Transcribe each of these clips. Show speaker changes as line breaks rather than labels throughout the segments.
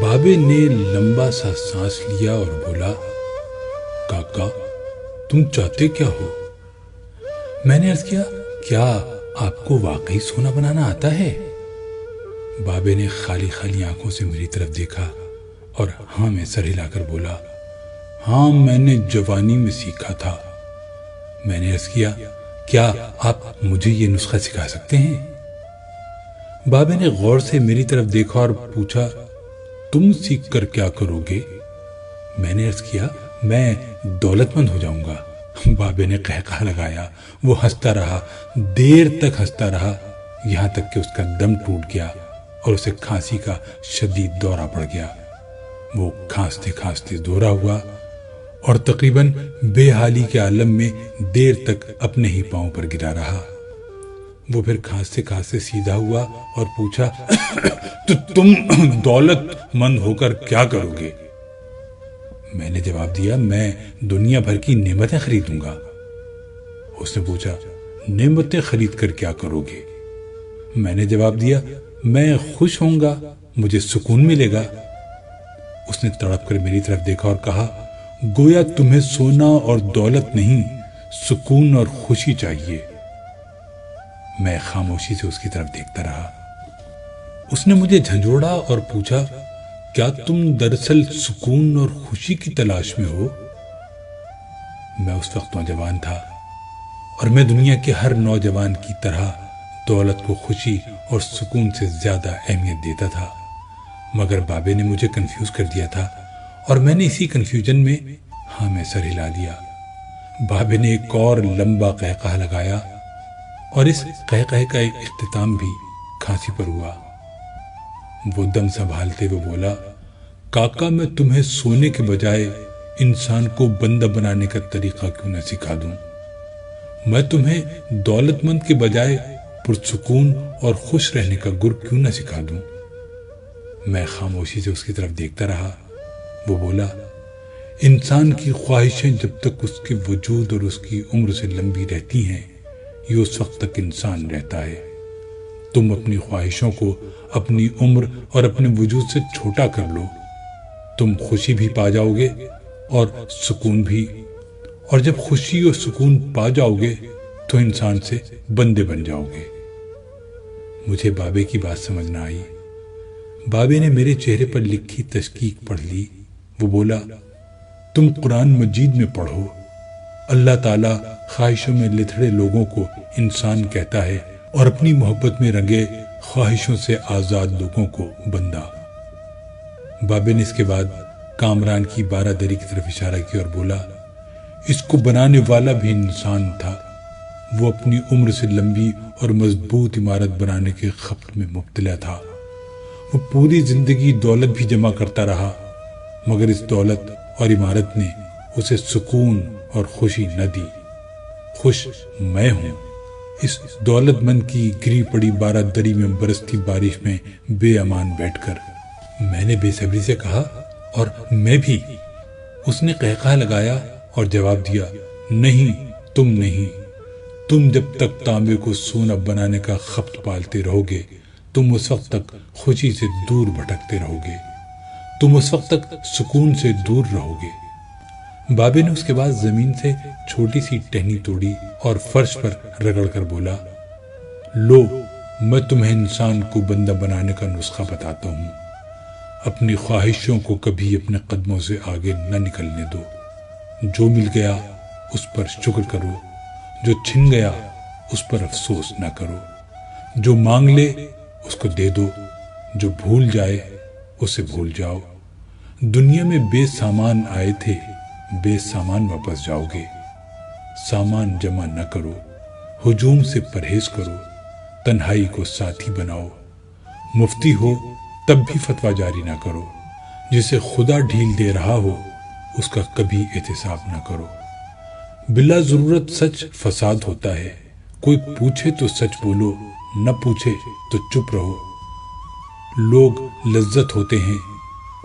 بابے نے لمبا سا سانس لیا اور بولا، کاکا تم چاہتے کیا ہو؟ میں نے عرض کیا، کیا آپ کو واقعی سونا بنانا آتا ہے؟ بابے نے خالی خالی آنکھوں سے میری طرف دیکھا اور ہاں میں سر ہلا کر بولا، ہاں میں نے جوانی میں سیکھا تھا۔ میں نے عرض کیا، کیا آپ مجھے یہ نسخہ سکھا سکتے ہیں؟ بابے نے غور سے میری طرف دیکھا اور پوچھا، تم سیکھ کر کیا کرو گے؟ میں نے عرض کیا، میں دولت مند ہو جاؤں گا۔ بابے نے قہقہ لگایا، وہ ہنستا رہا، دیر تک ہنستا رہا، یہاں تک کہ اس کا دم ٹوٹ گیا اور اسے کھانسی کا شدید دورہ پڑ گیا۔ وہ کھانستے کھانستے دورہ ہوا اور تقریباً بے حالی کے عالم میں دیر تک اپنے ہی پاؤں پر گرا رہا۔ وہ پھر کھانستے کھانستے سیدھا ہوا اور پوچھا، تو تم دولت مند ہو کر کیا کرو گے؟ میں نے جواب دیا، میں دنیا بھر کی نعمتیں خریدوں گا۔ اس نے پوچھا، نعمتیں خرید کر کیا کرو گے؟ میں نے جواب دیا، میں خوش ہوں گا، مجھے سکون ملے گا۔ اس نے تڑپ کر میری طرف دیکھا اور کہا، گویا تمہیں سونا اور دولت نہیں، سکون اور خوشی چاہیے۔ میں خاموشی سے اس کی طرف دیکھتا رہا۔ اس نے مجھے جھنجھوڑا اور پوچھا، کیا تم دراصل سکون اور خوشی کی تلاش میں ہو؟ میں اس وقت نوجوان تھا اور میں دنیا کے ہر نوجوان کی طرح دولت کو خوشی اور سکون سے زیادہ اہمیت دیتا تھا، مگر بابے نے مجھے کنفیوز کر دیا تھا اور میں نے اسی کنفیوژن میں ہاں میں سر ہلا دیا۔ بابے نے ایک اور لمبا قہقہ لگایا اور اس قہقہ کا اختتام بھی کھانسی پر ہوا۔ وہ دم سنبھالتے ہوئے بولا، کاکا میں تمہیں سونے کے بجائے انسان کو بندہ بنانے کا طریقہ کیوں نہ سکھا دوں؟ میں تمہیں دولت مند کے بجائے پرسکون اور خوش رہنے کا گر کیوں نہ سکھا دوں؟ میں خاموشی سے اس کی طرف دیکھتا رہا۔ وہ بولا، انسان کی خواہشیں جب تک اس کے وجود اور اس کی عمر سے لمبی رہتی ہیں، یہ اس وقت تک انسان رہتا ہے۔ تم اپنی خواہشوں کو اپنی عمر اور اپنے وجود سے چھوٹا کر لو، تم خوشی بھی پا جاؤ گے اور سکون بھی، اور جب خوشی اور سکون پا جاؤ گے تو انسان سے بندے بن جاؤ گے۔ مجھے بابے کی بات سمجھ نہ آئی۔ بابے نے میرے چہرے پر لکھی تشکیک پڑھ لی۔ وہ بولا، تم قرآن مجید میں پڑھو، اللہ تعالیٰ خواہشوں میں لتھڑے لوگوں کو انسان کہتا ہے اور اپنی محبت میں رنگے خواہشوں سے آزاد لوگوں کو بندہ۔ بابے نے اس کے بعد کامران کی بارہ دری کی طرف اشارہ کیا اور بولا، اس کو بنانے والا بھی انسان تھا، وہ اپنی عمر سے لمبی اور مضبوط عمارت بنانے کے خبر میں مبتلا تھا۔ وہ پوری زندگی دولت بھی جمع کرتا رہا، مگر اس دولت اور عمارت نے اسے سکون اور خوشی نہ دی۔ خوش میں ہوں اس دولت مند کی گری پڑی بارہ دری میں برستی بارش میں بے امان بیٹھ کر۔ میں نے بے صبری سے کہا، اور میں بھی۔ اس نے قہقہ لگایا اور جواب دیا، نہیں تم نہیں، تم جب تک تانبے کو سونا بنانے کا خبت پالتے رہو گے، تم اس وقت تک خوشی سے دور بھٹکتے رہو گے، تم اس وقت تک سکون سے دور رہو گے۔ بابے نے اس کے بعد زمین سے چھوٹی سی ٹہنی توڑی اور فرش پر رگڑ کر بولا، لو میں تمہیں انسان کو بندہ بنانے کا نسخہ بتاتا ہوں۔ اپنی خواہشوں کو کبھی اپنے قدموں سے آگے نہ نکلنے دو۔ جو مل گیا اس پر شکر کرو، جو چھن گیا اس پر افسوس نہ کرو۔ جو مانگ لے اس کو دے دو، جو بھول جائے اسے بھول جاؤ۔ دنیا میں بے سامان آئے تھے، بے سامان واپس جاؤ گے۔ سامان جمع نہ کرو، ہجوم سے پرہیز کرو، تنہائی کو ساتھی بناؤ۔ مفتی ہو تب بھی فتویٰ جاری نہ کرو، جسے خدا ڈھیل دے رہا ہو اس کا کبھی احتساب نہ کرو۔ بلا ضرورت سچ فساد ہوتا ہے، کوئی پوچھے تو سچ بولو، نہ پوچھے تو چپ رہو۔ لوگ لذت ہوتے ہیں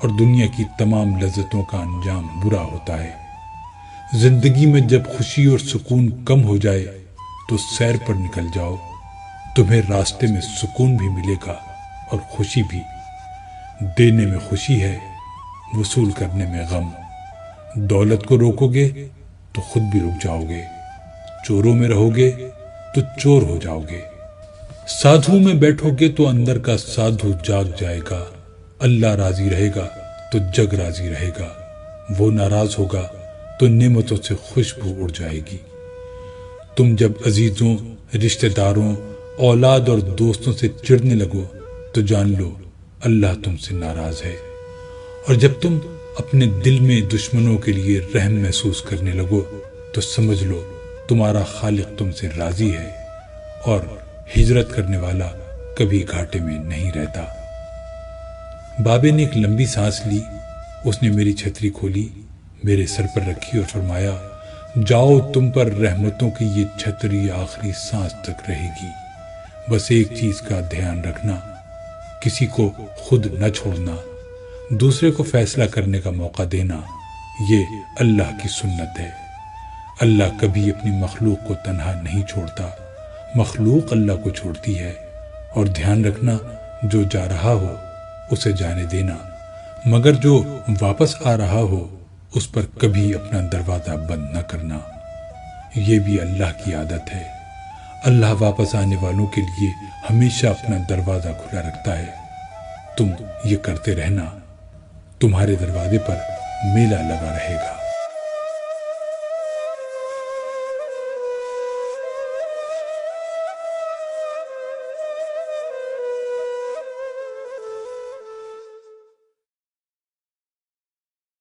اور دنیا کی تمام لذتوں کا انجام برا ہوتا ہے۔ زندگی میں جب خوشی اور سکون کم ہو جائے تو سیر پر نکل جاؤ، تمہیں راستے میں سکون بھی ملے گا اور خوشی بھی۔ دینے میں خوشی ہے، وصول کرنے میں غم۔ دولت کو روکو گے تو خود بھی رک جاؤ گے، چوروں میں رہو گے تو چور ہو جاؤ گے۔ سادھو میں بیٹھو گے تو اندر کا سادھو جاگ جائے گا۔ اللہ راضی رہے گا تو جگ راضی رہے گا، وہ ناراض ہوگا تو نعمتوں سے خوشبو اڑ جائے گی۔ تم جب عزیزوں، رشتہ داروں، اولاد اور دوستوں سے چڑھنے لگو تو جان لو اللہ تم سے ناراض ہے، اور جب تم اپنے دل میں دشمنوں کے لیے رحم محسوس کرنے لگو تو سمجھ لو تمہارا خالق تم سے راضی ہے، اور ہجرت کرنے والا کبھی گھاٹے میں نہیں رہتا۔ بابے نے ایک لمبی سانس لی، اس نے میری چھتری کھولی، میرے سر پر رکھی اور فرمایا، جاؤ، تم پر رحمتوں کی یہ چھتری آخری سانس تک رہے گی۔ بس ایک چیز کا دھیان رکھنا، کسی کو خود نہ چھوڑنا، دوسرے کو فیصلہ کرنے کا موقع دینا، یہ اللہ کی سنت ہے۔ اللہ کبھی اپنی مخلوق کو تنہا نہیں چھوڑتا، مخلوق اللہ کو چھوڑتی ہے۔ اور دھیان رکھنا، جو جا رہا ہو اسے جانے دینا، مگر جو واپس آ رہا ہو اس پر کبھی اپنا دروازہ بند نہ کرنا۔ یہ بھی اللہ کی عادت ہے، اللہ واپس آنے والوں کے لیے ہمیشہ اپنا دروازہ کھلا رکھتا ہے۔ تم یہ کرتے رہنا، تمہارے دروازے پر میلہ لگا رہے گا۔